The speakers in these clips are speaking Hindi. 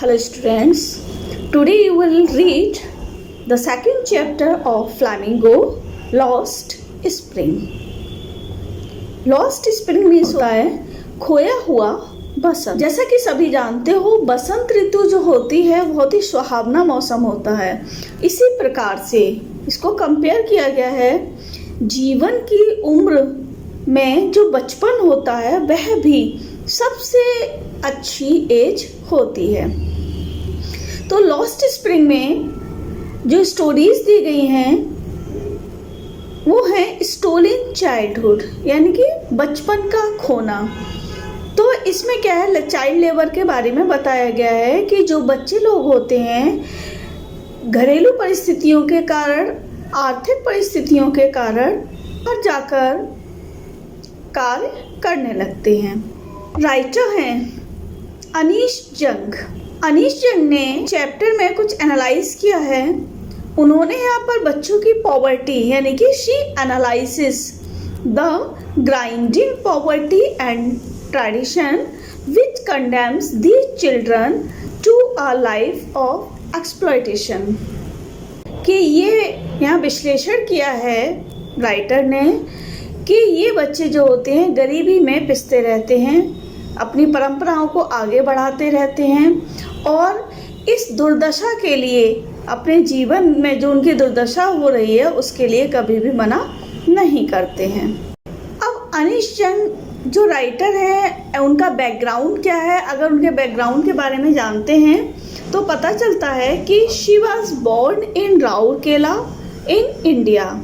Hello students, today you will read the second chapter of Flamingo, Lost Spring. Lost Spring means होता है खोया हुआ बसंत। जैसा कि सभी जानते हो, बसंत ऋतु जो होती है बहुत ही सुहावना मौसम होता है। इसी प्रकार से इसको कंपेयर किया गया है जीवन की उम्र में जो बचपन होता है वह भी सबसे अच्छी एज होती है। तो लॉस्ट स्प्रिंग में जो स्टोरीज दी गई हैं वो है स्टोलन चाइल्डहुड, यानी कि बचपन का खोना। तो इसमें क्या है, चाइल्ड लेबर के बारे में बताया गया है कि जो बच्चे लोग होते हैं घरेलू परिस्थितियों के कारण, आर्थिक परिस्थितियों के कारण और जाकर कार्य करने लगते हैं। राइटर हैं अनीश जंग। अनीश जंग ने चैप्टर में कुछ एनालाइज किया है। उन्होंने यहाँ पर बच्चों की पॉवर्टी यानी कि she analyses the grinding poverty and tradition which condemns these children to a life of exploitation. कि ये यहाँ विश्लेषण किया है राइटर ने कि ये बच्चे जो होते हैं गरीबी में पिसते रहते हैं, अपनी परंपराओं को आगे बढ़ाते रहते हैं और इस दुर्दशा के लिए, अपने जीवन में जो उनकी दुर्दशा हो रही है उसके लिए कभी भी मना नहीं करते हैं। अब अनीश जंग जो राइटर है उनका बैकग्राउंड क्या है, अगर उनके बैकग्राउंड के बारे में जानते हैं तो पता चलता है कि she was born in Rourkela in India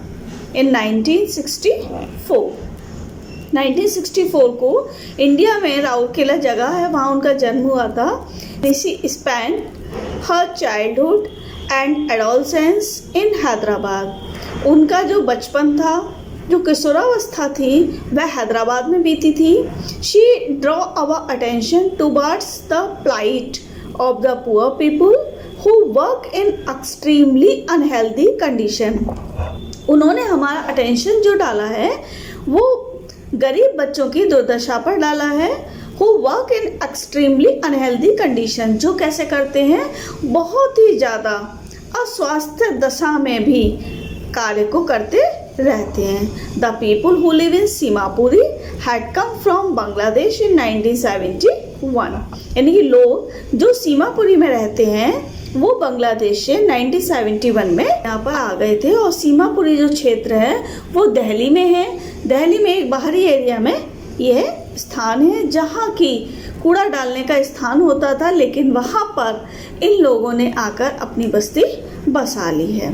in 1964 को इंडिया में राउरकेला जगह है, वहाँ उनका जन्म हुआ था। She spend her childhood and adolescence in Hyderabad. उनका जो बचपन था, जो किशोरावस्था थी, वह हैदराबाद में बीती थी। She draw our attention towards the plight of the poor people who work in extremely unhealthy condition. उन्होंने हमारा अटेंशन जो डाला है वो गरीब बच्चों की दुर्दशा पर डाला है। Who work in extremely unhealthy condition, जो कैसे करते हैं, बहुत ही ज़्यादा अस्वास्थ्य दशा में भी कार्य को करते रहते हैं। The people who live in Seemapuri had come from Bangladesh in 1971। यानी कि लोग जो सीमापुरी में रहते हैं वो बांग्लादेश से 1971 में यहाँ पर आ गए थे। और सीमापुरी जो क्षेत्र है वो दिल्ली में है। दिल्ली में एक बाहरी एरिया में यह स्थान है जहाँ की कूड़ा डालने का स्थान होता था, लेकिन वहाँ पर इन लोगों ने आकर अपनी बस्ती बसा ली है।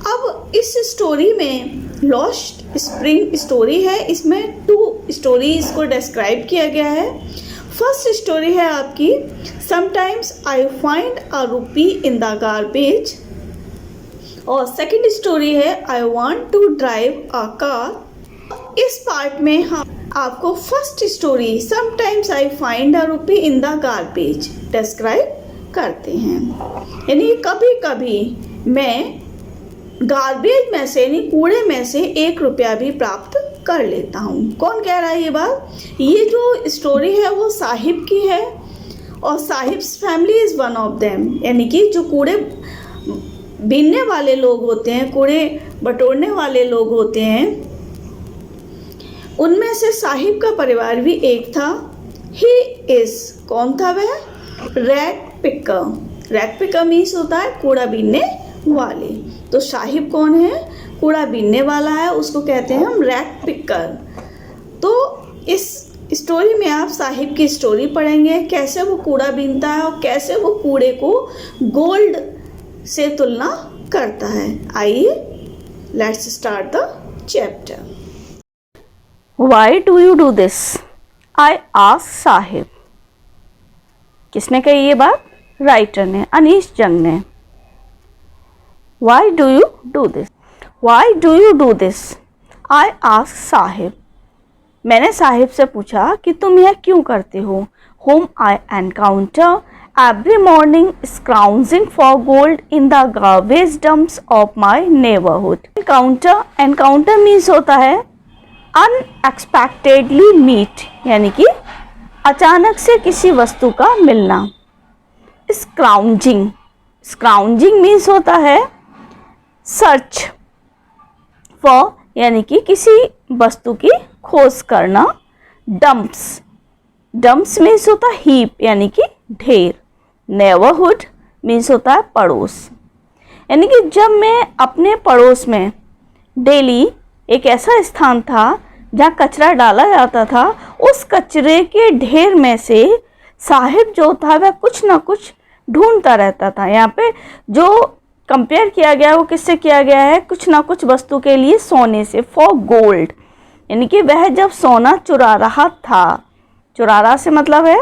अब इस स्टोरी में लॉस्ट स्प्रिंग स्टोरी है, इसमें 2 स्टोरीज को डिस्क्राइब किया गया है। फर्स्ट स्टोरी है आपकी sometimes I find a rupee in the garbage, और सेकंड स्टोरी है I want to drive a car. इस पार्ट में हम आपको first story sometimes I find a rupee in the garbage describe करते हैं। यानी कभी कभी मैं गार्बेज में से, यानी कूड़े में से 1 रुपया भी प्राप्त कर लेता हूँ। कौन कह रहा है ये बात? ये जो स्टोरी है वो साहिब की है, और sahibs family is one of them. यानी कि जो कूड़े बीनने वाले लोग होते हैं, कूड़े बटोरने वाले लोग होते हैं, उनमें से साहिब का परिवार भी एक था। ही इज़, कौन था वह? Rag picker. Rag picker means होता है कूड़ा बीनने वाले। तो साहिब कौन है? कूड़ा बीनने वाला है, उसको कहते हैं हम रैग पिकर। तो इस स्टोरी में आप साहिब की स्टोरी पढ़ेंगे, कैसे वो कूड़ा बीनता है और कैसे वो कूड़े को गोल्ड से तुलना करता है। आइए let's start the chapter. Why do you do this? I asked Sahib. किसने कही ये बात? राइटर ने, अनीश जंग ने। Why do you do this? Why do you do this? I asked Sahib. मैंने साहिब से पूछा कि तुम यह क्यों करते हो। Whom I encounter every morning scrounging for gold in the garbage dumps of my neighborhood. Encounter means होता है अनएक्सपेक्टेडली मीट, यानी कि अचानक से किसी वस्तु का मिलना। स्क्राउंजिंग। स्क्राउंजिंग मीन्स होता है सर्च फॉर, यानी कि किसी वस्तु की खोज करना। डंप्स, डंप्स मीन्स होता है हीप, यानी कि ढेर। नेबरहुड मीन्स होता है पड़ोस, यानी कि जब मैं अपने पड़ोस में डेली, एक ऐसा स्थान था जहाँ कचरा डाला जाता था, उस कचरे के ढेर में से साहिब जो था वह कुछ ना कुछ ढूंढता रहता था। यहाँ पे जो कंपेयर किया गया है वो किससे किया गया है? कुछ ना कुछ वस्तु के लिए, सोने से, फॉर गोल्ड, यानी कि वह जब सोना चुरा रहा था, चुरा रहा से मतलब है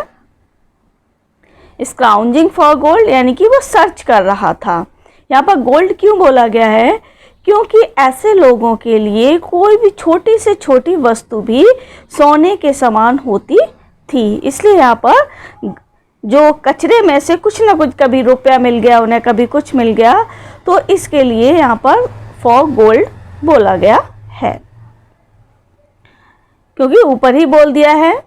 स्क्राउंजिंग फॉर गोल्ड, यानी कि वो सर्च कर रहा था। यहाँ पर गोल्ड क्यों बोला गया है? क्योंकि ऐसे लोगों के लिए कोई भी छोटी से छोटी वस्तु भी सोने के समान होती थी, इसलिए यहाँ पर जो कचरे में से कुछ ना कुछ, कभी रुपया मिल गया उन्हें, कभी कुछ मिल गया, तो इसके लिए यहाँ पर फॉर गोल्ड बोला गया है, क्योंकि ऊपर ही बोल दिया है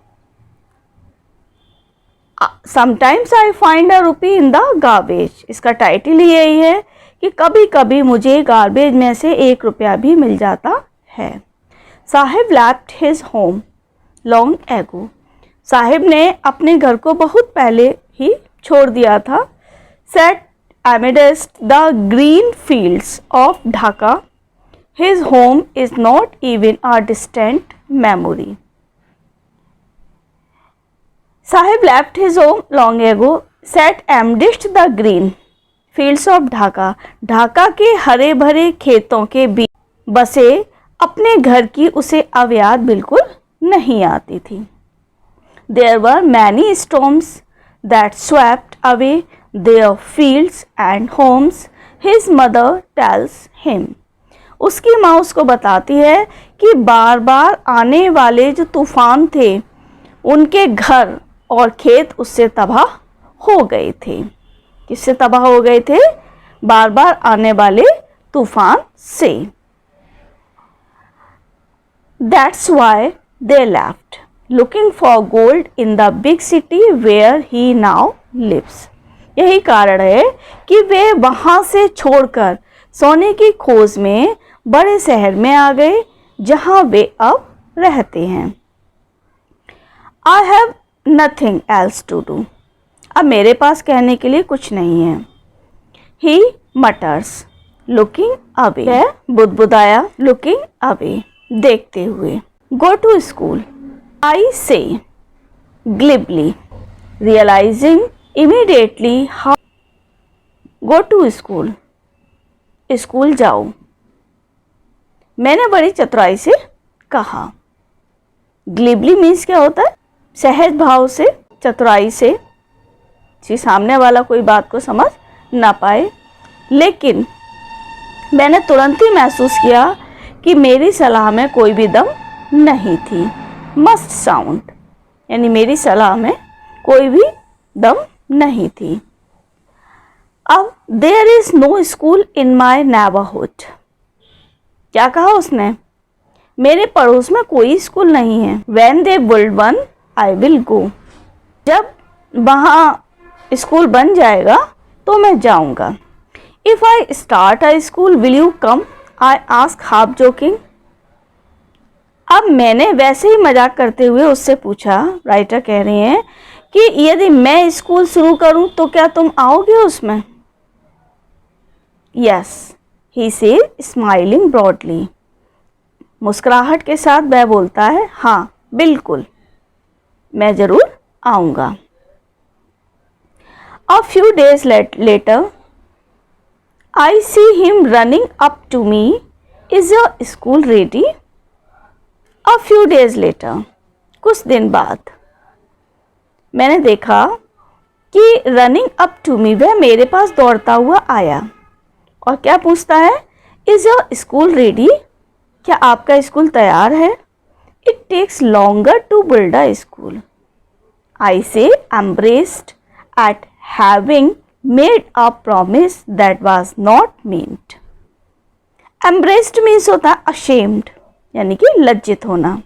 sometimes I find a rupee in the garbage. इसका टाइटल ही यही है कि कभी कभी मुझे गार्बेज में से 1 रुपया भी मिल जाता है। Sahib left his home long ago. Sahib ने अपने घर को बहुत पहले ही छोड़ दिया था। Set amidst the green fields of Dhaka, his home is not even a distant memory. Sahib left his home long ago, set amidst the green fields of Dhaka. Dhaka के हरे भरे खेतों के बीच बसे अपने घर की उसे अब याद बिल्कुल नहीं आती थी। There were many storms that swept away their fields and homes, his mother tells him. उसकी माँ उसको बताती है कि बार बार आने वाले जो तूफान थे उनके घर और खेत उससे तबाह हो गए थे। किससे तबाह हो गए थे? बार बार आने वाले तूफान से। That's why they left, looking for gold in the big city where he now lives. यही कारण है कि वे वहाँ से छोड़कर सोने की खोज में बड़े शहर में आ गए जहाँ वे अब रहते हैं। I have nothing else to do. अब मेरे पास कहने के लिए कुछ नहीं है। He mutters, looking away. है बुदबुदाया, looking away, देखते हुए। Go to school, I say glibly, realizing immediately how. Go to school, school जाओ, मैंने बड़ी चतुराई से कहा। ग्लिबली मीन्स क्या होता है? सहज भाव से, चतुराई से, कि सामने वाला कोई बात को समझ ना पाए। लेकिन मैंने तुरंत ही महसूस किया कि मेरी सलाह में कोई भी दम नहीं थी। मस्ट साउंड, यानी मेरी सलाह में कोई भी दम नहीं थी। अब there is no school in my neighbourhood. क्या कहा उसने? मेरे पड़ोस में कोई स्कूल नहीं है। When they build one, I will go. जब वहाँ स्कूल बन जाएगा तो मैं जाऊँगा। If I start a school, will you come? I ask half joking. अब मैंने वैसे ही मजाक करते हुए उससे पूछा, राइटर कह रही हैं, कि यदि मैं स्कूल शुरू करूं तो क्या तुम आओगे उसमें? Yes, he says, smiling broadly. मुस्कुराहट के साथ वह बोलता है, हाँ बिल्कुल, मैं जरूर आऊँगा। A few days later, I see him running up to me. Is your school ready? A few days later, कुछ दिन बाद मैंने देखा कि रनिंग अप टू मी, वह मेरे पास दौड़ता हुआ आया और क्या पूछता है? Is your school ready? क्या आपका स्कूल तैयार है? It takes longer to build a school, I say embarrassed at having made a promise that was not meant. Embarrassed means होता है अशेम्ड, यानी कि लज्जित होना,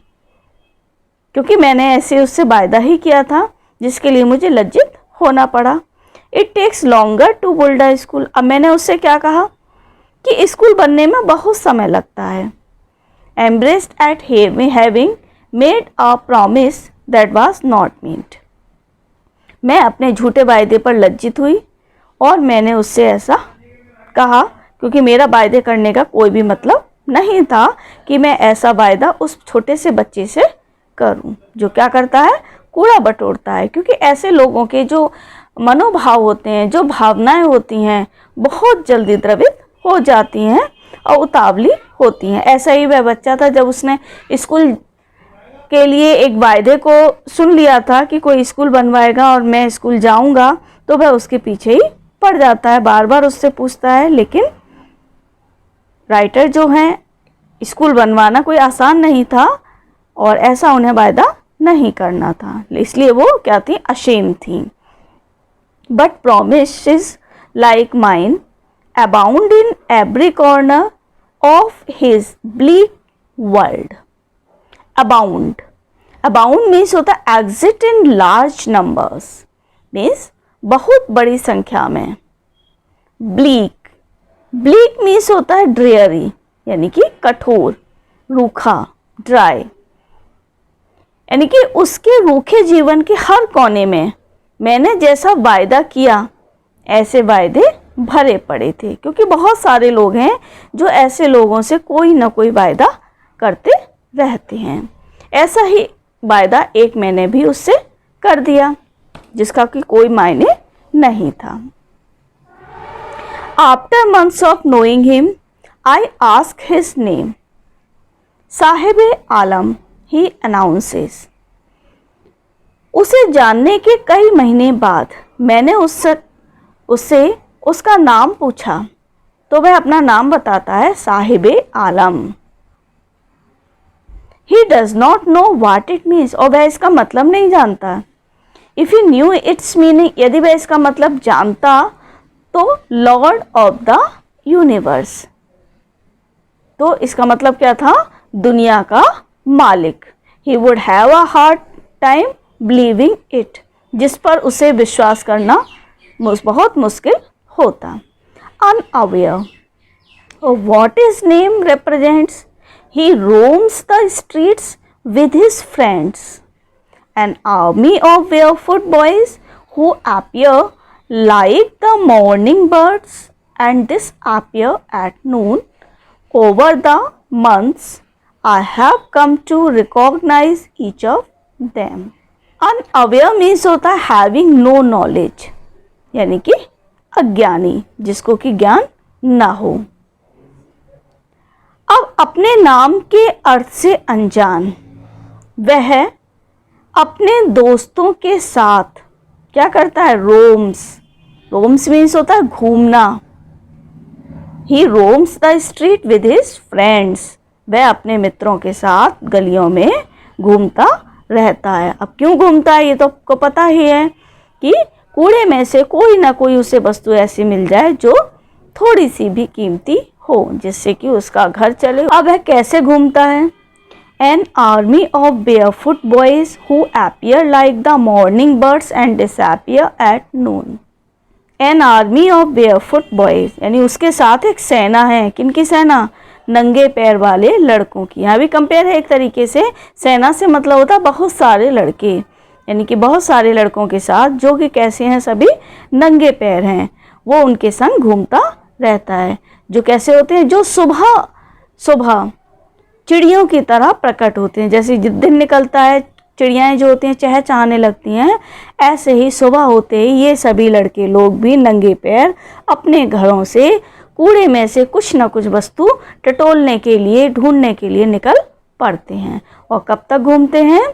क्योंकि मैंने ऐसे उससे वायदा ही किया था जिसके लिए मुझे लज्जित होना पड़ा। It takes longer to build a school. अब मैंने उससे क्या कहा कि स्कूल बनने में बहुत समय लगता है। Embarrassed at having made a promise that was not meet. मैं अपने झूठे वायदे पर लज्जित हुई और मैंने उससे ऐसा कहा क्योंकि मेरा वायदे करने का कोई भी मतलब नहीं था कि मैं ऐसा वायदा उस छोटे से बच्चे से करूं जो क्या करता है, कूड़ा बटोरता है। क्योंकि ऐसे लोगों के जो मनोभाव होते हैं, जो भावनाएं होती हैं, बहुत जल्दी द्रवित हो जाती हैं और उतावली होती हैं। ऐसा ही वह बच्चा था जब उसने स्कूल के लिए एक वायदे को सुन लिया था कि कोई स्कूल बनवाएगा और मैं स्कूल जाऊंगा, तो वह उसके पीछे ही पड़ जाता है, बार बार उससे पूछता है। लेकिन राइटर जो हैं, स्कूल बनवाना कोई आसान नहीं था और ऐसा उन्हें वायदा नहीं करना था, इसलिए वो क्या थी, अशेम थी। But promises like mine abound in every corner of his bleak world. Abound means होता है exit in large numbers, means बहुत बड़ी संख्या में। ब्लीक मीन्स होता है ड्रेयरी, यानी कि कठोर, रूखा, ड्राई, यानी कि उसके रूखे जीवन के हर कोने में मैंने जैसा वायदा किया ऐसे वायदे भरे पड़े थे। क्योंकि बहुत सारे लोग हैं जो ऐसे लोगों से कोई ना कोई वायदा करते रहते हैं। ऐसा ही वायदा एक मैंने भी उससे कर दिया जिसका कि कोई मायने नहीं था। After months of knowing him I ask his name. Sahib Alam he announces. उसे जानने के कई महीने बाद मैंने उससे उसका नाम पूछा तो वह अपना नाम बताता है, Sahib Alam. He does not know what it means, और वह इसका मतलब नहीं जानता। If you knew its meaning, यदि वह इसका मतलब जानता तो लॉर्ड ऑफ द यूनिवर्स, तो इसका मतलब क्या था, दुनिया का मालिक। He would have a hard time believing it, जिस पर उसे विश्वास करना बहुत मुश्किल होता। Unaware of what his name represents, he roams the streets with his friends, an army of barefoot boys who appear like the morning birds and disappear at noon. Over the months, I have come to recognize each of them. Unaware means होता है having no knowledge, यानी कि अज्ञानी, जिसको कि ज्ञान ना हो। अब अपने नाम के अर्थ से अनजान वह अपने दोस्तों के साथ क्या करता है, रोम्स मीन्स होता है घूमना। He roams the street with his friends, वह अपने मित्रों के साथ गलियों में घूमता रहता है। अब क्यों घूमता है ये तो आपको पता ही है कि कूड़े में से कोई ना कोई उसे वस्तु ऐसी मिल जाए जो थोड़ी सी भी कीमती हो, जिससे कि उसका घर चले। अब वह कैसे घूमता है, an army of barefoot boys who appear like the morning birds and disappear at noon. An army of barefoot boys, यानी उसके साथ एक सेना है। किनकी सेना, नंगे पैर वाले लड़कों की। यहाँ भी कंपेयर है एक तरीके से, सेना से मतलब होता है बहुत सारे लड़के, यानी कि बहुत सारे लड़कों के साथ जो कि कैसे हैं, सभी नंगे पैर हैं, वो उनके संग घूमता रहता है। जो कैसे होते हैं, जो सुबह चिड़ियों की तरह प्रकट होते हैं। जैसे दिन निकलता है चिड़ियाएं जो होती हैं चहचहाने लगती हैं, ऐसे ही सुबह होते ही ये सभी लड़के लोग भी नंगे पैर अपने घरों से कूड़े में से कुछ न कुछ वस्तु टटोलने के लिए, ढूंढने के लिए निकल पड़ते हैं। और कब तक घूमते हैं,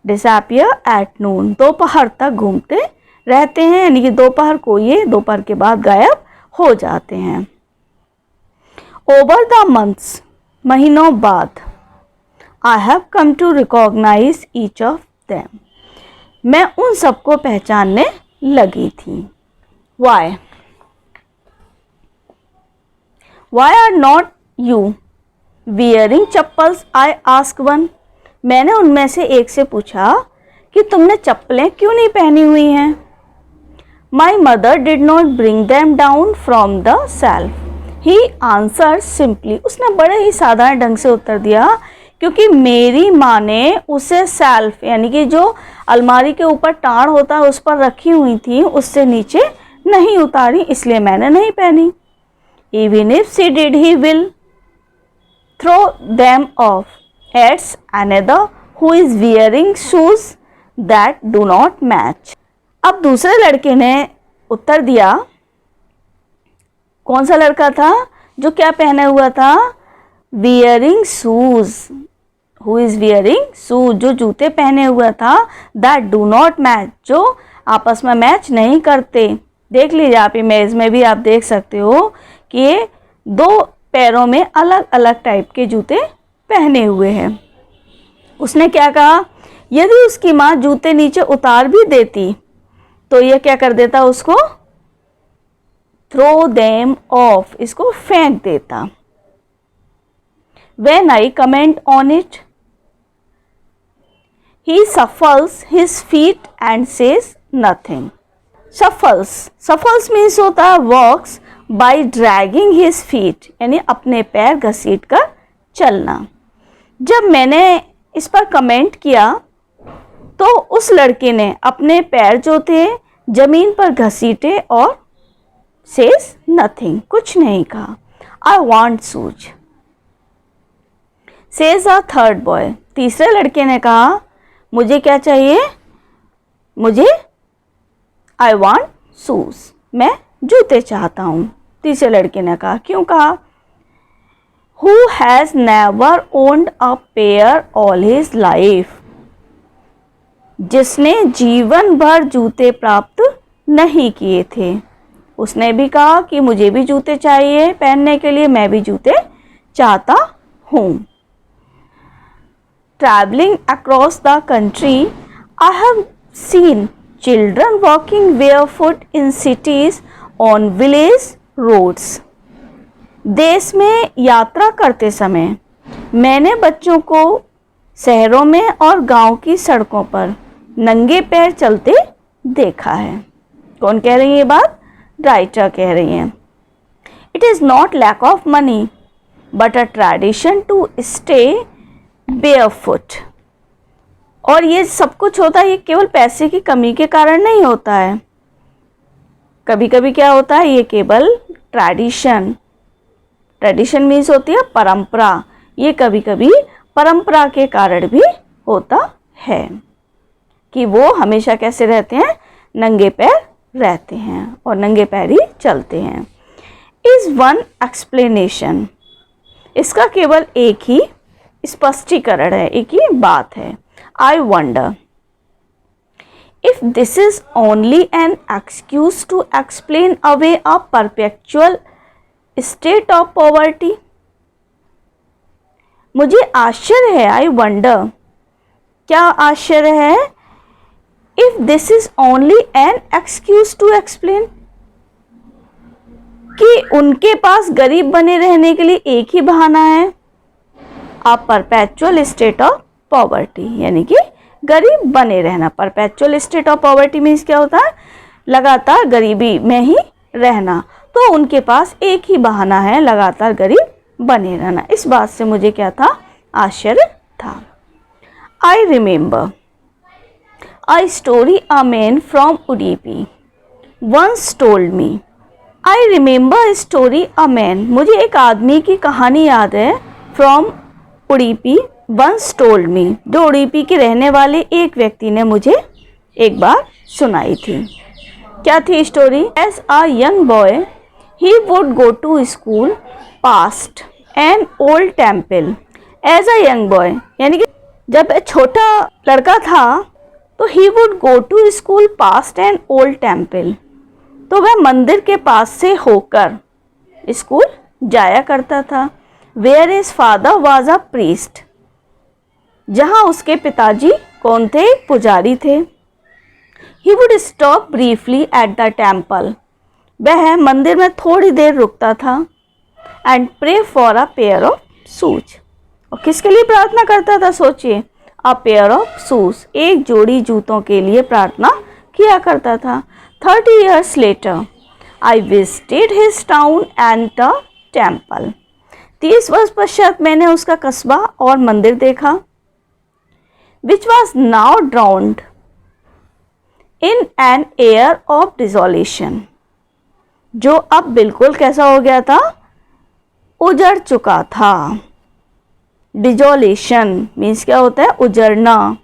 डिसअपीयर एट नून, दोपहर तक घूमते रहते हैं, यानी कि दोपहर को ये दोपहर के बाद गायब हो जाते हैं। ओवर द मंथ्स, महीनों बाद, I have come to recognise each of them, मैं उन सबको पहचानने लगी थी। Why are not you wearing chappals, I ask one, मैंने उनमें से एक से पूछा कि तुमने चप्पलें क्यों नहीं पहनी हुई हैं। My mother did not bring them down from the shelf. He answer simply, उसने बड़े ही साधारण ढंग से उत्तर दिया, क्योंकि मेरी माँ ने उसे शेल्फ यानी कि जो अलमारी के ऊपर टाड़ होता है उस पर रखी हुई थी, उससे नीचे नहीं उतारी, इसलिए मैंने नहीं पहनी। Even if she did, he will throw them off. Adds another who is wearing shoes that do not match. अब दूसरे लड़के ने उत्तर दिया, कौन सा लड़का था जो क्या पहने हुआ था? Wearing shoes. Who is wearing shoes? जो जूते पहने हुआ था, that do not match, जो आपस में मैच नहीं करते। देख लीजिए आप इमेज में भी आप देख सकते हो कि दो पैरों में अलग अलग टाइप के जूते पहने हुए हैं। उसने क्या कहा? यदि उसकी माँ जूते नीचे उतार भी देती तो यह क्या कर देता? उसको थ्रो देम ऑफ, इसको फेंक देता। When I comment on it, he shuffles his feet and says nothing. Shuffles means होता है walks by dragging his feet, यानी अपने पैर घसीट कर चलना। जब मैंने इस पर कमेंट किया तो उस लड़के ने अपने पैर जो थे जमीन पर घसीटे और says nothing, कुछ नहीं कहा। I want shoes, says a third boy. तीसरे लड़के ने कहा, मुझे क्या चाहिए? मुझे I want shoes, मैं जूते चाहता हूँ। तीसरे लड़के ने कहा, क्यों कहा? Who has never owned a pair all his life, जिसने जीवन भर जूते प्राप्त नहीं किए थे। उसने भी कहा कि मुझे भी जूते चाहिए पहनने के लिए, मैं भी जूते चाहता हूँ। Traveling across the country, I have seen children walking barefoot in cities on village roads. देश में यात्रा करते समय मैंने बच्चों को शहरों में और गांव की सड़कों पर नंगे पैर चलते देखा है। कौन कह रही है ये बात? राइटर कह रही हैं। It is not lack of money, but a tradition to stay barefoot. और ये सब कुछ होता है, ये केवल पैसे की कमी के कारण नहीं होता है। कभी कभी क्या होता है, ये केवल ट्रेडिशन मीन्स होती है परंपरा, ये कभी कभी परंपरा के कारण भी होता है कि वो हमेशा कैसे रहते हैं? नंगे पैर रहते हैं और नंगे पैर ही चलते हैं। इज वन एक्सप्लेनेशन, इसका केवल एक ही स्पष्टीकरण है, एक ही बात है। I wonder if this is only an excuse to explain away a perpetual state of poverty. मुझे आश्चर्य है, I wonder, क्या आश्चर्य है? If this is only an excuse to explain, कि उनके पास गरीब बने रहने के लिए एक ही बहाना है, a perpetual state of poverty, यानी कि गरीब बने रहना। Perpetual state of poverty means क्या होता है? लगातार गरीबी में ही रहना। तो उनके पास एक ही बहाना है, लगातार गरीब बने रहना। इस बात से मुझे क्या था? आश्चर्य था। I remember a story a man from Udupi once told me. I remember a story a man, मुझे एक आदमी की कहानी याद है, from Udupi once told me, जो उडीपी के रहने वाले एक व्यक्ति ने मुझे एक बार सुनाई थी। क्या थी story? As a young boy he would go to school past an old temple. As a young boy यानी कि जब छोटा लड़का था तो he would go to school past an old temple, तो वह मंदिर के पास से होकर स्कूल जाया करता था। Where his father was a priest, जहाँ उसके पिताजी कौन थे? पुजारी थे। He would stop briefly at the temple, वह मंदिर में थोड़ी देर रुकता था। And pray for a pair of shoes, और किसके लिए प्रार्थना करता था? सोचिए, अ पेयर ऑफ शूज, एक जोड़ी जूतों के लिए प्रार्थना किया करता था। 30 years later, I visited his town and the temple. 30 वर्ष पश्चात मैंने उसका कस्बा और मंदिर देखा. Which was now drowned in an air of desolation. जो अब बिल्कुल कैसा हो गया था, उजड़ चुका था. डिजोलेशन मीन्स क्या होता है, उजड़ना.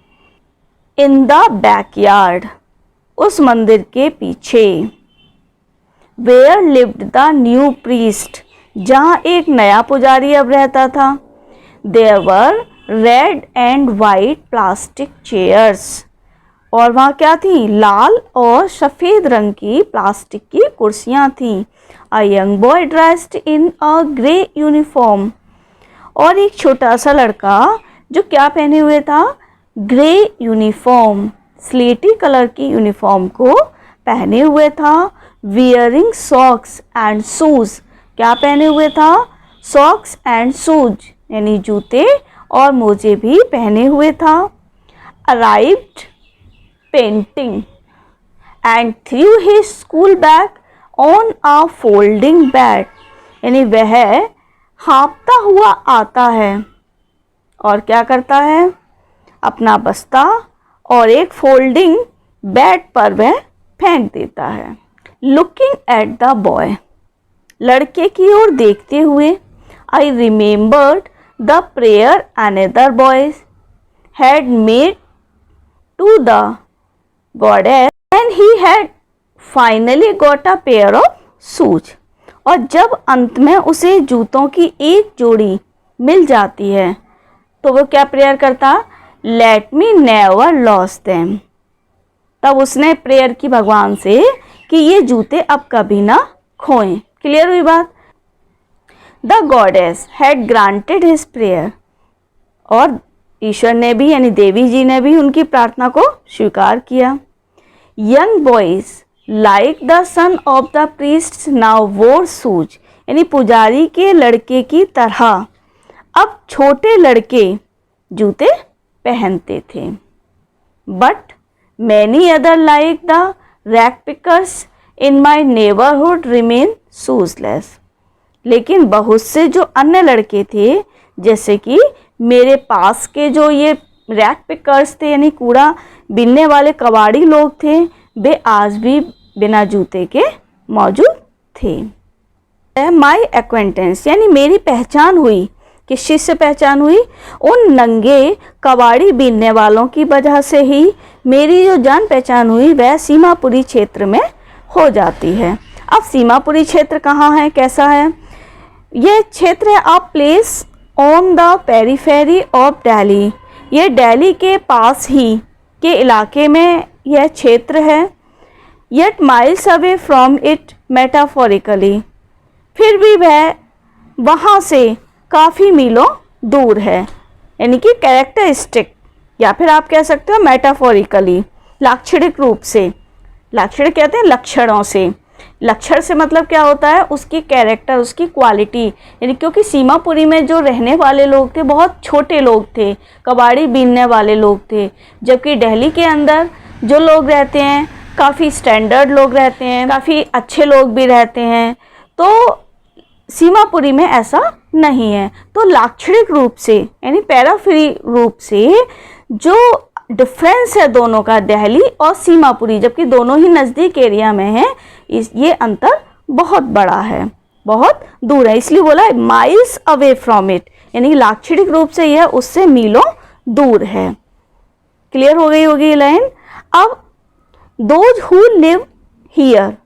इन द बैकयार्ड, उस मंदिर के पीछे. Where lived the new priest, जहाँ एक नया पुजारी अब रहता था. There were red and white plastic chairs, और वहाँ क्या थी, लाल और सफ़ेद रंग की प्लास्टिक की कुर्सियाँ थीं. अ young boy dressed in a grey uniform, और एक छोटा सा लड़का जो क्या पहने हुए था, ग्रे यूनिफॉर्म, स्लेटी कलर की यूनिफॉर्म को पहने हुए था. वियरिंग सॉक्स एंड शूज़, क्या पहने हुए था, सॉक्स एंड शूज यानी जूते और मोजे भी पहने हुए था. Arrived painting and through his school bag on a folding bed, यानी वह हाँफता हुआ आता है और क्या करता है, अपना बस्ता और एक फोल्डिंग बेड पर वह फेंक देता है. लुकिंग एट द बॉय, लड़के की ओर देखते हुए. I remembered the prayer another boys had made to the goddess and he had finally got a pair of shoes. और जब अंत में उसे जूतों की एक जोड़ी मिल जाती है तो वो क्या प्रेयर करता, let me never loss them. तब उसने प्रेयर की भगवान से कि ये जूते अब कभी ना खोएं. क्लियर हुई बात. The goddess had granted his prayer, और ईश्वर ने भी यानी देवी जी ने भी उनकी प्रार्थना को स्वीकार किया. Young boys like the son of the priest now वोर शूज, यानी पुजारी के लड़के की तरह अब छोटे लड़के जूते पहनते थे. But many other like the rag pickers in my neighbourhood remain shoeless, लेकिन बहुत से जो अन्य लड़के थे, जैसे कि मेरे पास के जो ये रैक पिकर्स थे यानी कूड़ा बीनने वाले कबाड़ी लोग थे, वे आज भी बिना जूते के मौजूद थे. माई एक्वेंटेंस, यानी मेरी पहचान हुई. किस चीज़ से पहचान हुई, उन नंगे कबाड़ी बीनने वालों की वजह से ही मेरी जो जान पहचान हुई वह सीमापुरी क्षेत्र में हो जाती है. अब सीमापुरी क्षेत्र कहाँ है, कैसा है, यह क्षेत्र है a place on the periphery of Delhi, ये दिल्ली के पास ही के इलाके में यह क्षेत्र है. Yet miles away from it metaphorically, फिर भी वह वहाँ से काफ़ी मीलों दूर है, यानी कि कैरेक्टरिस्टिक या फिर आप कह सकते हो मेटाफोरिकली, लाक्षणिक रूप से. लाक्षणिक कहते हैं लक्षणों से. लक्षण से मतलब क्या होता है, उसकी कैरेक्टर, उसकी क्वालिटी. यानी क्योंकि सीमापुरी में जो रहने वाले लोग थे बहुत छोटे लोग थे, कबाड़ी बीनने वाले लोग थे, जबकि दिल्ली के अंदर जो लोग रहते हैं काफ़ी स्टैंडर्ड लोग रहते हैं, काफ़ी अच्छे लोग भी रहते हैं. तो सीमापुरी में ऐसा नहीं है. तो लाक्षणिक रूप से यानी पैराफेरी रूप से जो डिफरेंस है दोनों का, दिल्ली और सीमापुरी, जबकि दोनों ही नज़दीक एरिया में है, ये अंतर बहुत बड़ा है, बहुत दूर है. इसलिए बोला माइल्स अवे फ्रॉम इट, यानी लाक्षणिक रूप से यह उससे मीलों दूर है. क्लियर हो गई होगी ये लाइन. अब those who live here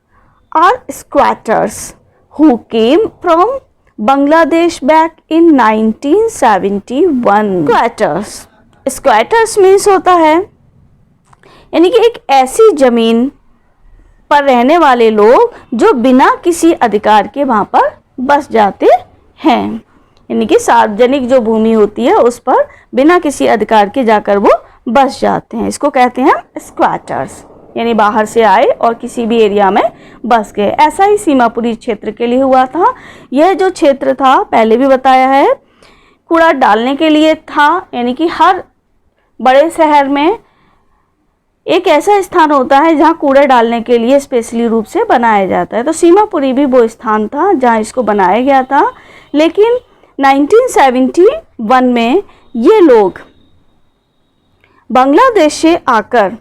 are squatters who came from Bangladesh back in 1971. Squatters means होता है यानी कि एक ऐसी ज़मीन पर रहने वाले लोग जो बिना किसी अधिकार के वहाँ पर बस जाते हैं, यानी कि सार्वजनिक जो भूमि होती है उस पर बिना किसी अधिकार के जाकर वो बस जाते हैं. इसको कहते हैं स्क्वैटर्स, यानी बाहर से आए और किसी भी एरिया में बस गए. ऐसा ही सीमापुरी क्षेत्र के लिए हुआ था. यह जो क्षेत्र था पहले भी बताया है, कूड़ा डालने के लिए था, यानी कि हर बड़े शहर में एक ऐसा स्थान होता है जहाँ कूड़ा डालने के लिए स्पेशली रूप से बनाया जाता है। तो सीमापुरी भी वो स्थान था जहाँ इसको बनाया गया था। लेकिन 1971 में ये लोग बांग्लादेश से आकर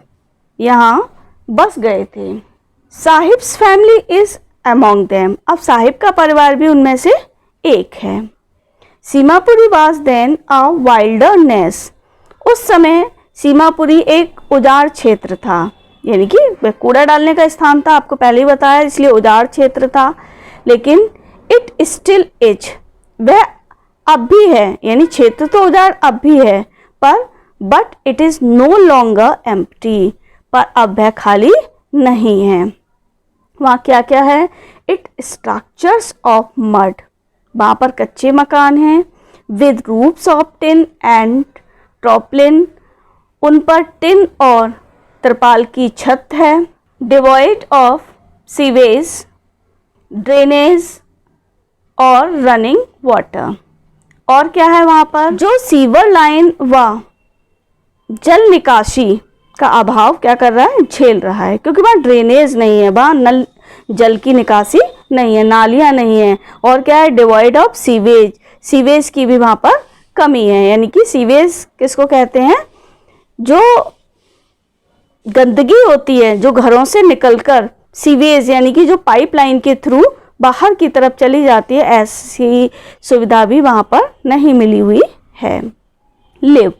यहाँ बस गए थे। Saheb's family is among them. अब साहिब का परिवार भी उनमें से एक है। Seemapuri was then a wilderness. उस समय सीमापुरी एक उजाड़ क्षेत्र था, यानी कि कूड़ा डालने का स्थान था, आपको पहले ही बताया, इसलिए उजाड़ क्षेत्र था। लेकिन इट स्टिल इज, वह अब भी है, यानी क्षेत्र तो उजाड़ अब भी है, पर but it is no longer empty, पर अब वह खाली नहीं है। वहाँ क्या क्या है? इट स्ट्रक्चर्स ऑफ मड, वहाँ पर कच्चे मकान हैं, with roofs of tin and tarpaulin, उन पर टिन और त्रिपाल की छत है, डिवॉइड ऑफ सीवेज, ड्रेनेज और रनिंग वाटर। और क्या है वहाँ पर? जो सीवर लाइन व जल निकासी का अभाव क्या कर रहा है? झेल रहा है, क्योंकि वहाँ ड्रेनेज नहीं है, वहाँ नल जल की निकासी नहीं है, नालियाँ नहीं है। और क्या है? डिवॉइड ऑफ सीवेज, सीवेज की भी वहाँ पर कमी है। यानी कि सीवेज किसको कहते हैं? जो गंदगी होती है जो घरों से निकलकर सीवेज यानी कि जो पाइपलाइन के थ्रू बाहर की तरफ चली जाती है, ऐसी सुविधा भी वहाँ पर नहीं मिली हुई है। लिव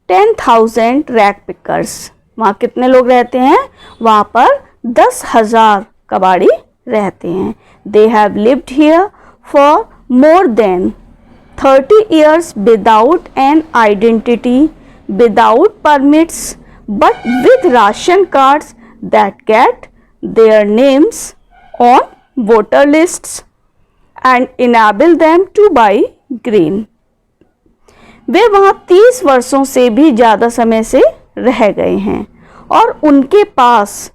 10,000 रैग पिकर्स, वहाँ कितने लोग रहते हैं? वहाँ पर 10,000 कबाड़ी रहते हैं। They have lived here for more than 30 years without an identity, without permits, but with ration cards that get their names on voter lists and enable them to buy grain. वे वहाँ 30 वर्षों से भी ज़्यादा समय से रह गए हैं और उनके पास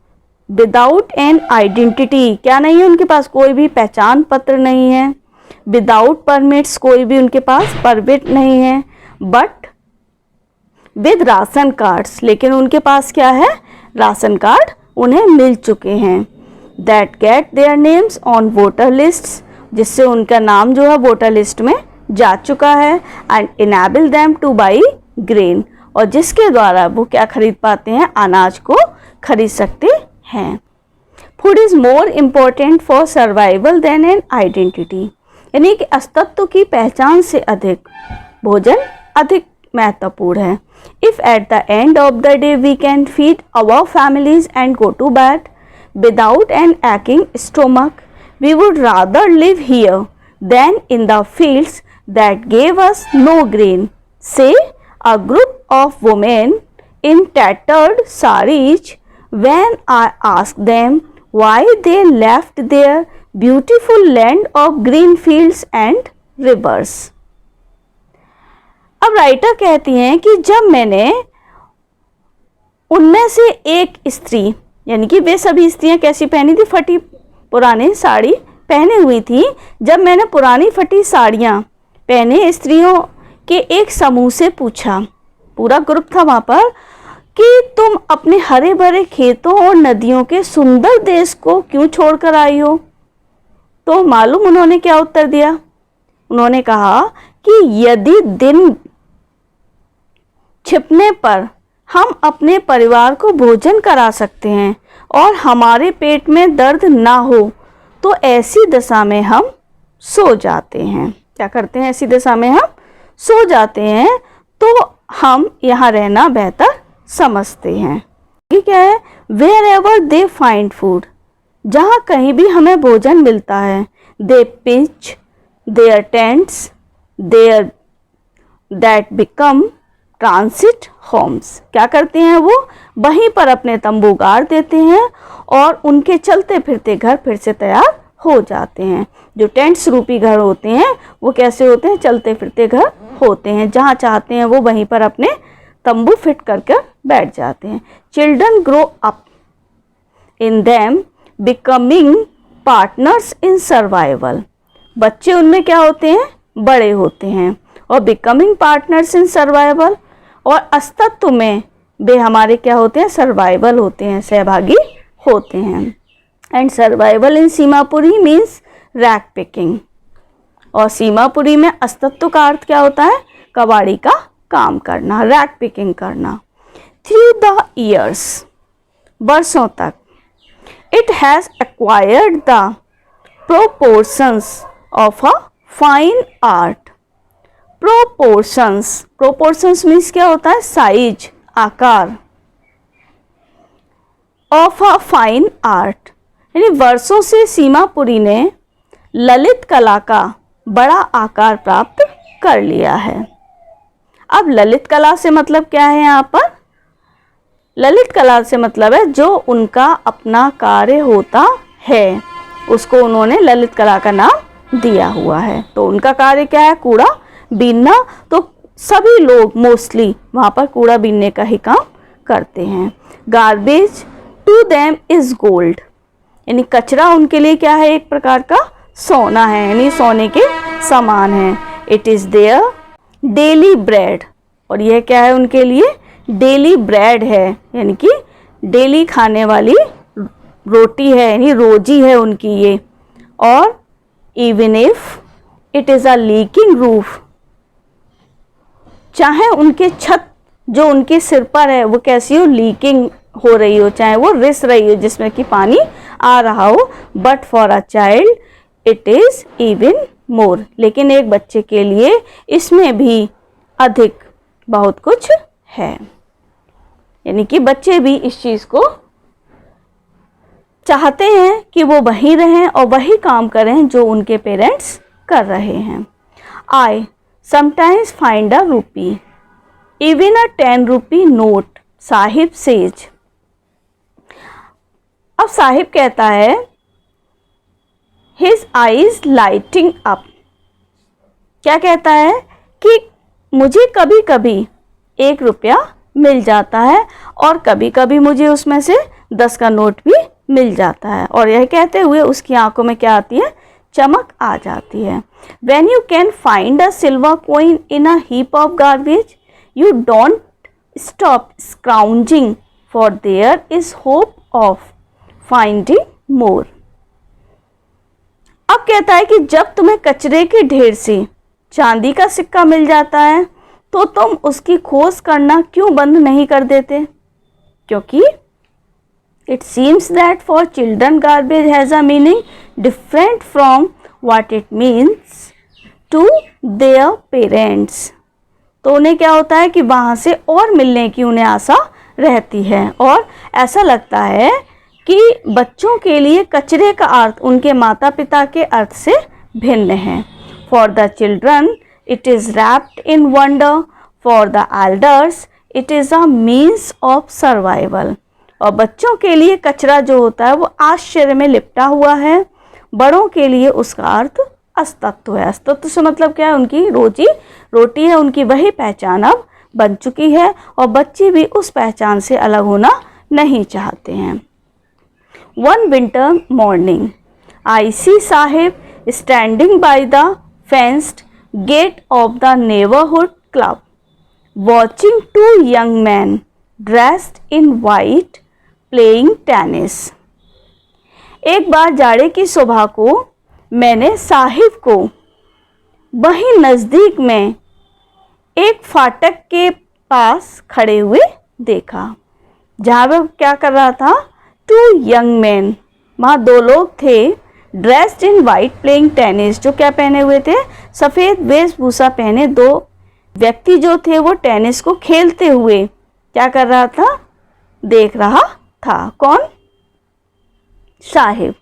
विदाउट एन आइडेंटिटी, क्या नहीं है उनके पास? कोई भी पहचान पत्र नहीं है। विदाउट परमिट्स, कोई भी उनके पास परमिट नहीं है। बट विद राशन कार्ड्स, लेकिन उनके पास क्या है? राशन कार्ड उन्हें मिल चुके हैं। That get their names on voter lists, जिससे उनका नाम जो है वोटर लिस्ट में जा चुका है। And enable them two by grain, और जिसके द्वारा वो क्या खरीद पाते हैं? अनाज को खरीद सकते हैं। Food is more important for survival than an identity, यानी कि अस्तित्व की पहचान से अधिक भोजन अधिक महत्वपूर्ण है। If at the end of the day we can feed our families and go to bed without an aching stomach, we would rather live here than in the fields that gave us no grain, say a group of women in tattered saris when I asked them why they left their beautiful land of green fields and rivers. अब राइटर कहती हैं कि जब मैंने उनमें से एक स्त्री, यानी कि वे सभी स्त्रियां कैसी पहनी थी? फटी पुरानी साड़ी पहने हुई थी। जब मैंने पुरानी फटी साड़ियाँ पहने स्त्रियों के एक समूह से पूछा, पूरा ग्रुप था वहाँ पर, कि तुम अपने हरे भरे खेतों और नदियों के सुंदर देश को क्यों छोड़कर आई हो? तो मालूम उन्होंने क्या उत्तर दिया? उन्होंने कहा कि यदि दिन छिपने पर हम अपने परिवार को भोजन करा सकते हैं और हमारे पेट में दर्द ना हो, तो ऐसी दशा में हम सो जाते हैं। क्या करते हैं? ऐसी दशा में हम सो जाते हैं, तो हम यहाँ रहना बेहतर समझते हैं। ठीक है? Wherever they find food, जहाँ कहीं भी हमें भोजन मिलता है, they pitch their tents there that become transit homes. क्या करते हैं? वो वहीं पर अपने तंबू गाड़ देते हैं और उनके चलते फिरते घर फिर से तैयार हो जाते हैं। जो टेंट्स रूपी घर होते हैं वो कैसे होते हैं? चलते फिरते घर होते हैं, जहाँ चाहते हैं वो वहीं पर अपने तंबू फिट करके बैठ जाते हैं। Children grow up in them becoming partners in survival, बच्चे उनमें क्या होते हैं? बड़े होते हैं। और बिकमिंग पार्टनर्स इन सर्वाइवल, और अस्तित्व में वे हमारे क्या होते हैं, सर्वाइवल होते हैं, सहभागी होते हैं। And survival in Seemapuri means rag picking. और सीमापुरी में अस्तित्व का अर्थ क्या होता है, कबाड़ी का काम करना, रैक पिकिंग करना। थ्रू द ईयर्स, वर्षों तक, it has acquired the proportions of a fine art. Proportions, proportions means क्या होता है, साइज, आकार। ऑफ अ फाइन आर्ट, यानी वर्षों से सीमापुरी ने ललित कला का बड़ा आकार प्राप्त कर लिया है। अब ललित कला से मतलब क्या है यहाँ पर, ललित कला से मतलब है जो उनका अपना कार्य होता है उसको उन्होंने ललित कला का नाम दिया हुआ है। तो उनका कार्य क्या है, कूड़ा बीनना। तो सभी लोग मोस्टली वहाँ पर कूड़ा बीनने का ही काम करते हैं। Garbage to them is gold, यानी कचरा उनके लिए क्या है, एक प्रकार का सोना है, यानी सोने के समान है। It is their daily bread, और यह क्या है उनके लिए, डेली ब्रेड है, यानी कि डेली खाने वाली रोटी है, यानी रोजी है उनकी ये। और even if it is a leaking roof, चाहे उनके छत जो उनके सिर पर है वो कैसी हो, लीकिंग हो रही हो, चाहे वो रिस रही हो जिसमें कि पानी आ रहा हो, but for a child it is even more, लेकिन एक बच्चे के लिए इसमें भी अधिक बहुत कुछ है। यानी कि बच्चे भी इस चीज़ को चाहते हैं कि वो वहीं रहें और वही काम करें जो उनके पेरेंट्स कर रहे हैं। आई समटाइम्स फाइंड अ रूपी, इवन अ 10 रुपी नोट, साहिब सेज। अब साहिब कहता है, हिज आईज लाइटिंग अप, क्या कहता है कि मुझे कभी कभी 1 रुपया मिल जाता है और कभी कभी मुझे उसमें से 10 का नोट भी मिल जाता है। और यह कहते हुए उसकी आंखों में क्या आती है, चमक आ जाती है। When you can find a silver coin in a heap of garbage, you don't stop scrounging, for there is hope of finding more. अब कहता है कि जब तुम्हें कचरे के ढेर से चांदी का सिक्का मिल जाता है तो तुम उसकी खोज करना क्यों बंद नहीं कर देते, क्योंकि it seems that for children garbage has a meaning different from what it means to their parents. तो उन्हें क्या होता है कि वहाँ से और मिलने की उन्हें आशा रहती है और ऐसा लगता है कि बच्चों के लिए कचरे का अर्थ उनके माता पिता के अर्थ से भिन्न है। For the children it is wrapped in wonder, for the elders it is a means of survival. और बच्चों के लिए कचरा जो होता है वो आश्चर्य में लिपटा हुआ है, बड़ों के लिए उसका अर्थ अस्तित्व है। अस्तित्व से मतलब क्या है, उनकी रोजी रोटी है, उनकी वही पहचान अब बन चुकी है और बच्चे भी उस पहचान से अलग होना नहीं चाहते हैं। One winter morning I see Saheb standing by the fenced gate of the neighbourhood club watching 2 young men dressed in white playing tennis. एक बार जाड़े की सुबह को मैंने साहिब को वहीं नज़दीक में एक फाटक के पास खड़े हुए देखा, जहाँ वह क्या कर रहा था, 2 young men, वहाँ 2 लोग थे, dressed in white playing tennis, जो क्या पहने हुए थे, सफ़ेद वेशभूषा पहने 2 व्यक्ति जो थे वो टेनिस को खेलते हुए क्या कर रहा था, देख रहा था। कौन, साहिब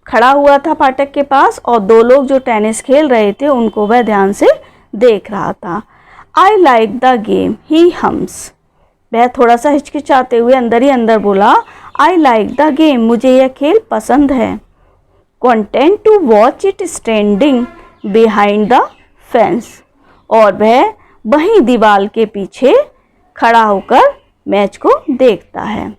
खड़ा हुआ था फाटक के पास और 2 लोग जो टेनिस खेल रहे थे उनको वह ध्यान से देख रहा था। I like the game he hums, वह थोड़ा सा हिचकिचाते हुए अंदर ही अंदर बोला, आई लाइक द गेम, मुझे यह खेल पसंद है। Content to watch it standing behind the fence, और वह वहीं दीवार के पीछे खड़ा होकर मैच को देखता है।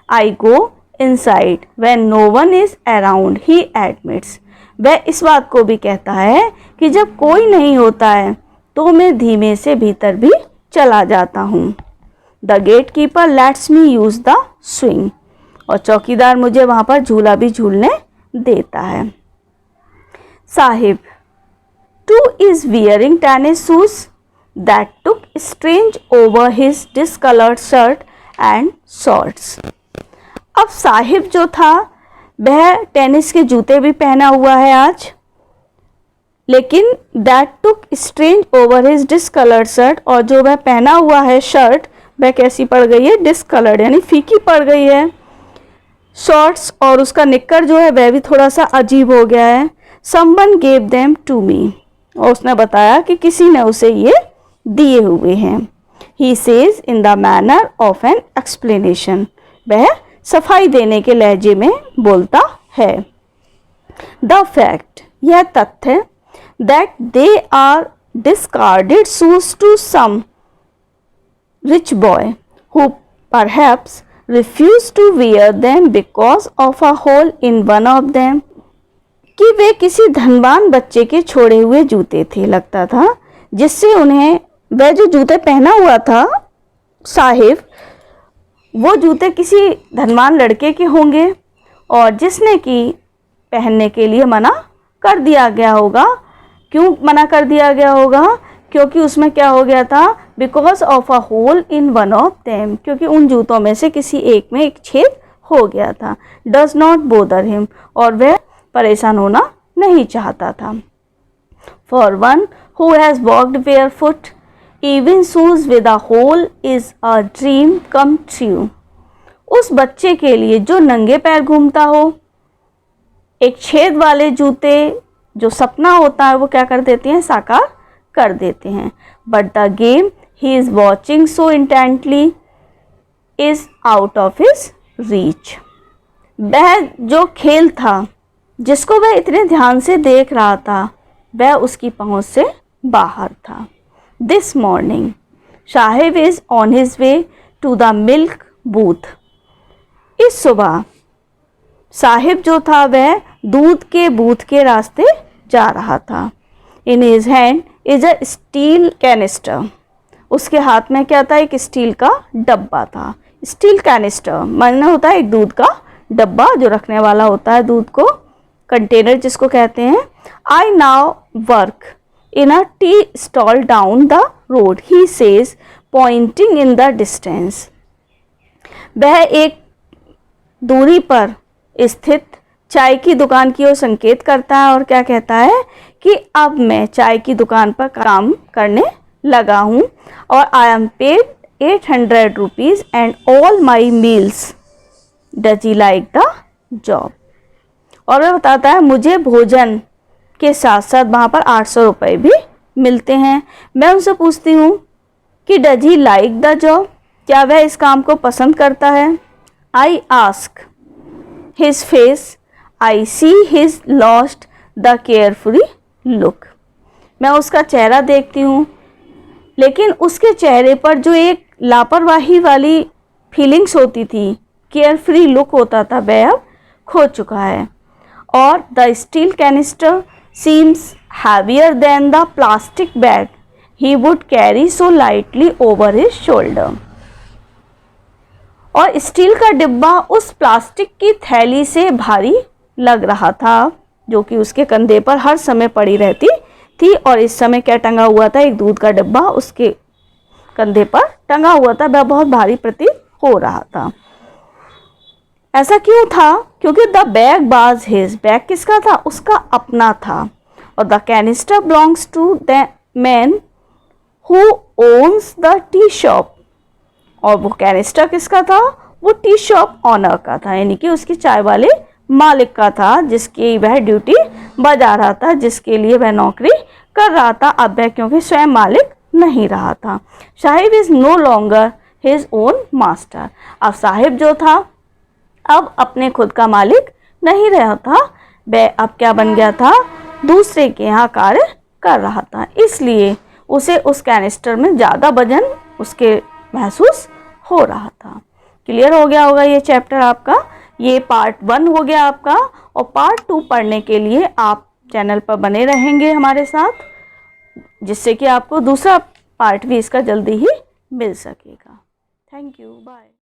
I go inside when no one is around he admits, वह इस बात को भी कहता है कि जब कोई नहीं होता है तो मैं धीमे से भीतर भी चला जाता हूँ। The gatekeeper lets me use the swing, और चौकीदार मुझे वहाँ पर झूला भी झूलने देता है। Sahib, two is wearing tennis shoes that took strange over his discolored shirt and shorts। अब साहिब जो था वह टेनिस के जूते भी पहना हुआ है आज, लेकिन that took strange over his discolored shirt, और जो वह पहना हुआ है शर्ट वह कैसी पड़ गई है, डिसकलर्ड यानी फीकी पड़ गई है। शॉर्ट्स और उसका निक्कर जो है वह भी थोड़ा सा अजीब हो गया है। someone gave them to me, और उसने बताया कि किसी ने उसे ये दिए हुए हैं। He says in the manner of an explanation, वह सफाई देने के लहजे में बोलता है। The fact, यह तथ्य, that they are discarded shoes to some rich boy who perhaps refused to wear them because of a hole in one of them, कि वे किसी धनवान बच्चे के छोड़े हुए जूते थे, लगता था, जिससे उन्हें वह जो जूते पहना हुआ था साहिब, वो जूते किसी धनवान लड़के के होंगे और जिसने कि पहनने के लिए मना कर दिया गया होगा। क्यों मना कर दिया गया होगा? क्योंकि उसमें क्या हो गया था, because of a hole in one of them, क्योंकि उन जूतों में से किसी एक में एक छेद हो गया था। डज नॉट बोदर हिम, और वह परेशान होना नहीं चाहता था। For one who has walked barefoot, even shoes with a hole is a dream come true। उस बच्चे के लिए जो नंगे पैर घूमता हो, एक छेद वाले जूते जो सपना होता है वो क्या कर देते हैं, साकार कर देते हैं। But the game he is watching so intently is out of his reach. वह जो खेल था जिसको वह इतने ध्यान से देख रहा था वह उसकी पहुंच से बाहर था। This morning, Sahib is on his way to the milk booth। इस सुबह साहिब जो था वह दूध के बूथ के रास्ते जा रहा था। In his hand is a steel canister। उसके हाथ में क्या था, एक स्टील का डब्बा था। स्टील कैनिस्टर माने होता है एक दूध का डब्बा जो रखने वाला होता है दूध को, कंटेनर जिसको कहते हैं। I now work in a tea stall down the road, he says, pointing in the distance। वह एक दूरी पर स्थित चाय की दुकान की ओर संकेत करता है और क्या कहता है कि अब मैं चाय की दुकान पर काम करने लगा हूँ और I am paid 800 rupees and all my meals, does he like the job. और वह बताता है मुझे भोजन के साथ साथ वहाँ पर 800 रुपये भी मिलते हैं। मैं उनसे पूछती हूँ कि does he like the job, क्या वह इस काम को पसंद करता है। I ask his face, I see his lost the carefree look. मैं उसका चेहरा देखती हूँ लेकिन उसके चेहरे पर जो एक लापरवाही वाली फीलिंग्स होती थी, केयरफ्री लुक होता था, वह अब खो चुका है। और the steel canister seems heavier than the plastic bag he would carry so lightly over his shoulder। और स्टील का डिब्बा उस प्लास्टिक की थैली से भारी लग रहा था जो कि उसके कंधे पर हर समय पड़ी रहती थी। और इस समय क्या टंगा हुआ था, एक दूध का डिब्बा उसके कंधे पर टंगा हुआ था, वह बहुत भारी प्रतीत हो रहा था। ऐसा क्यों था? क्योंकि द बैग वाज हिज, बैग किसका था, उसका अपना था। और the canister belongs to the man who owns the tea shop, और वो कैनिस्टर किसका था, वो टी शॉप ऑनर का था, यानी कि उसकी चाय वाले मालिक का था जिसकी वह ड्यूटी बजा रहा था, जिसके लिए वह नौकरी कर रहा था। अब वह क्योंकि स्वयं मालिक नहीं रहा था। Saheb is no longer his own master. अब साहिब जो था अब अपने खुद का मालिक नहीं रहा था, वह अब क्या बन गया था, दूसरे के यहाँ कार्य कर रहा था। इसलिए उसे उस कैनिस्टर में ज़्यादा वजन उसके महसूस हो रहा था। क्लियर हो गया होगा ये चैप्टर आपका, ये पार्ट 1 हो गया आपका। और पार्ट 2 पढ़ने के लिए आप चैनल पर बने रहेंगे हमारे साथ, जिससे कि आपको दूसरा पार्ट भी इसका जल्दी ही मिल सकेगा। Thank you, bye.